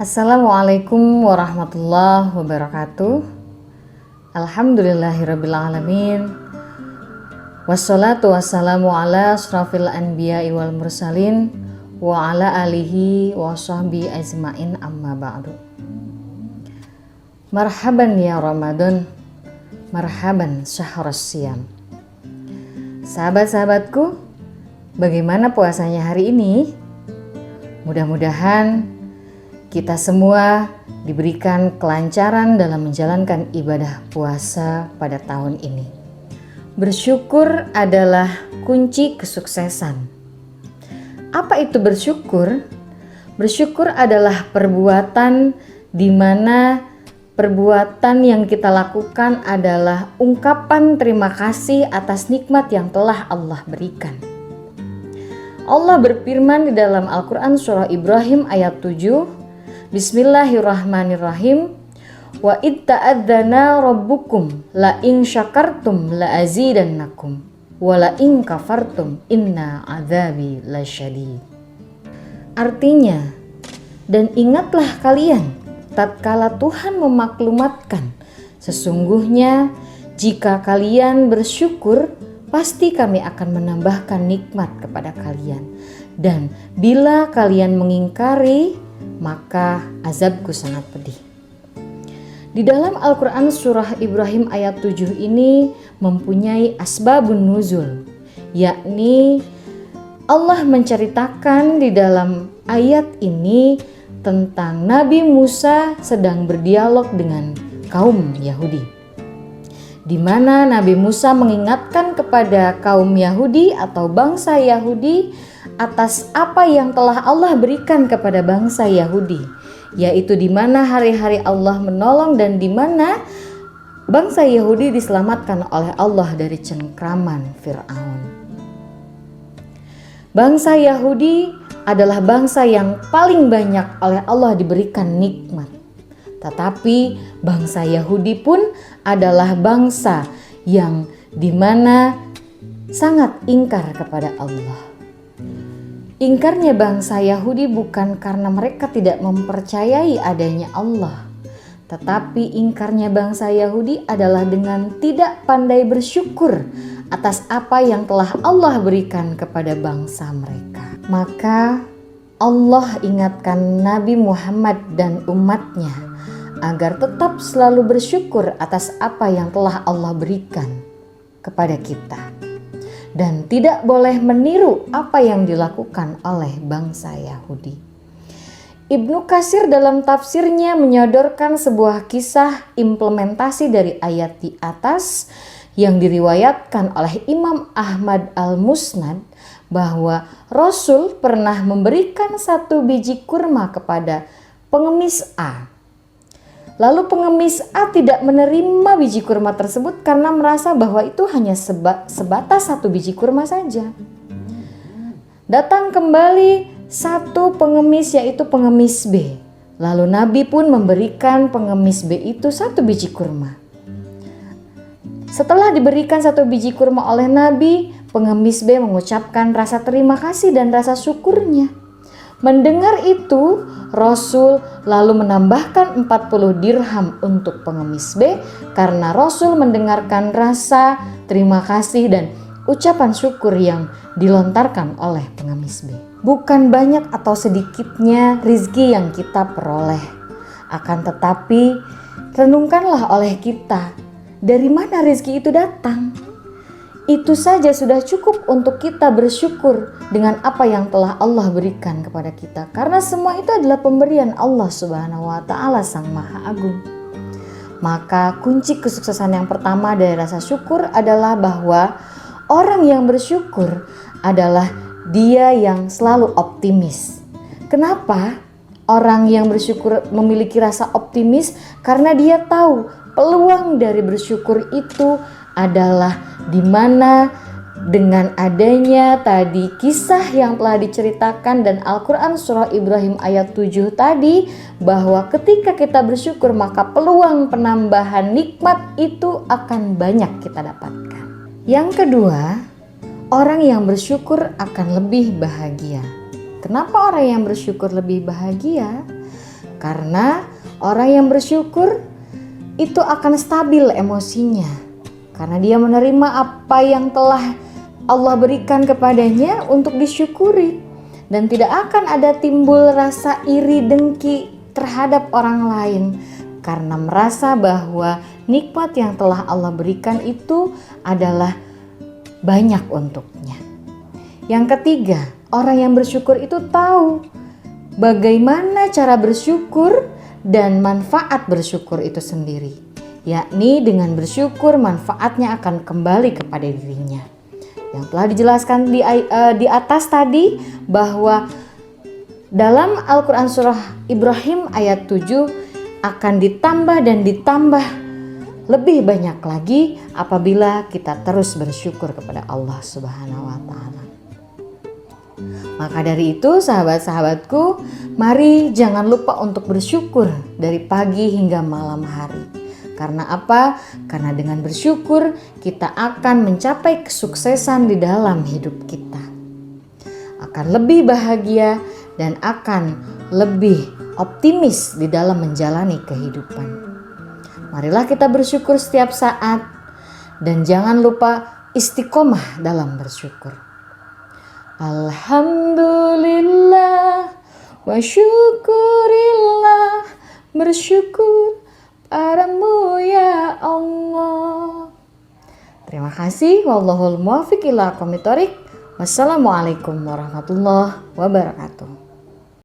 Assalamualaikum warahmatullahi wabarakatuh. Alhamdulillahirrabbilalamin. Wassalatu wassalamu ala asrafil anbiya'i wal mursalin wa ala alihi wa sahbihi ajma'in amma ba'du. Marhaban ya Ramadan, marhaban syahrus siyam. Sahabat-sahabatku, bagaimana puasanya hari ini? Mudah-mudahan kita semua diberikan kelancaran dalam menjalankan ibadah puasa pada tahun ini. Bersyukur adalah kunci kesuksesan. Apa itu bersyukur? Bersyukur adalah perbuatan di mana perbuatan yang kita lakukan adalah ungkapan terima kasih atas nikmat yang telah Allah berikan. Allah berfirman di dalam Al-Quran surah Ibrahim ayat 7, Bismillahirrahmanirrahim. Wa id ta'adzana rabbukum la in syakartum la azidannakum wa la in kafartum inna adzabi lasyadid. Artinya, dan ingatlah kalian tatkala Tuhan memaklumatkan, sesungguhnya jika kalian bersyukur pasti kami akan menambahkan nikmat kepada kalian, dan bila kalian mengingkari maka azabku sangat pedih. Di dalam Al-Quran surah Ibrahim ayat 7 ini mempunyai asbabun nuzul, yakni Allah menceritakan di dalam ayat ini tentang Nabi Musa sedang berdialog dengan kaum Yahudi, di mana Nabi Musa mengingatkan kepada kaum Yahudi atau bangsa Yahudi atas apa yang telah Allah berikan kepada bangsa Yahudi, yaitu di mana hari-hari Allah menolong dan di mana bangsa Yahudi diselamatkan oleh Allah dari cengkraman Fir'aun. Bangsa Yahudi adalah bangsa yang paling banyak oleh Allah diberikan nikmat. Tetapi bangsa Yahudi pun adalah bangsa yang dimana sangat ingkar kepada Allah. Ingkarnya bangsa Yahudi bukan karena mereka tidak mempercayai adanya Allah, tetapi ingkarnya bangsa Yahudi adalah dengan tidak pandai bersyukur atas apa yang telah Allah berikan kepada bangsa mereka. Maka Allah ingatkan Nabi Muhammad dan umatnya agar tetap selalu bersyukur atas apa yang telah Allah berikan kepada kita, dan tidak boleh meniru apa yang dilakukan oleh bangsa Yahudi. Ibnu Katsir dalam tafsirnya menyodorkan sebuah kisah implementasi dari ayat di atas yang diriwayatkan oleh Imam Ahmad al-Musnad, bahwa Rasul pernah memberikan 1 biji kurma kepada pengemis A. Lalu pengemis A tidak menerima biji kurma tersebut karena merasa bahwa itu hanya sebatas 1 biji kurma saja. Datang kembali 1 pengemis, yaitu pengemis B. Lalu Nabi pun memberikan pengemis B itu 1 biji kurma. Setelah diberikan 1 biji kurma oleh Nabi, pengemis B mengucapkan rasa terima kasih dan rasa syukurnya. Mendengar itu, Rasul lalu menambahkan 40 dirham untuk pengemis B karena Rasul mendengarkan rasa terima kasih dan ucapan syukur yang dilontarkan oleh pengemis B. Bukan banyak atau sedikitnya rizki yang kita peroleh, akan tetapi renungkanlah oleh kita, dari mana rizki itu datang. Itu saja sudah cukup untuk kita bersyukur dengan apa yang telah Allah berikan kepada kita, karena semua itu adalah pemberian Allah Subhanahu wa Ta'ala Sang Maha Agung. Maka kunci kesuksesan yang pertama dari rasa syukur adalah bahwa orang yang bersyukur adalah dia yang selalu optimis. Kenapa orang yang bersyukur memiliki rasa optimis? Karena dia tahu peluang dari bersyukur itu adalah di mana dengan adanya tadi kisah yang telah diceritakan dan Al-Quran surah Ibrahim ayat 7 tadi, bahwa ketika kita bersyukur maka peluang penambahan nikmat itu akan banyak kita dapatkan. Yang kedua, orang yang bersyukur akan lebih bahagia. Kenapa orang yang bersyukur lebih bahagia? Karena orang yang bersyukur itu akan stabil emosinya. Karena dia menerima apa yang telah Allah berikan kepadanya untuk disyukuri. Dan tidak akan ada timbul rasa iri dengki terhadap orang lain. Karena merasa bahwa nikmat yang telah Allah berikan itu adalah banyak untuknya. Yang ketiga, orang yang bersyukur itu tahu bagaimana cara bersyukur dan manfaat bersyukur itu sendiri. Yakni dengan bersyukur manfaatnya akan kembali kepada dirinya. Yang telah dijelaskan di atas tadi bahwa dalam Al-Quran surah Ibrahim ayat 7 akan ditambah dan ditambah lebih banyak lagi apabila kita terus bersyukur kepada Allah Subhanahu wa Ta'ala. Maka dari itu sahabat-sahabatku, mari jangan lupa untuk bersyukur dari pagi hingga malam hari. Karena apa? Karena dengan bersyukur kita akan mencapai kesuksesan di dalam hidup kita. Akan lebih bahagia dan akan lebih optimis di dalam menjalani kehidupan. Marilah kita bersyukur setiap saat dan jangan lupa istiqomah dalam bersyukur. Alhamdulillah wa syukurillah, bersyukur padamu ya Allah. Terima kasih. Wallahul muwaffiq ila aqwamit thoriq. Wassalamualaikum warahmatullahi wabarakatuh.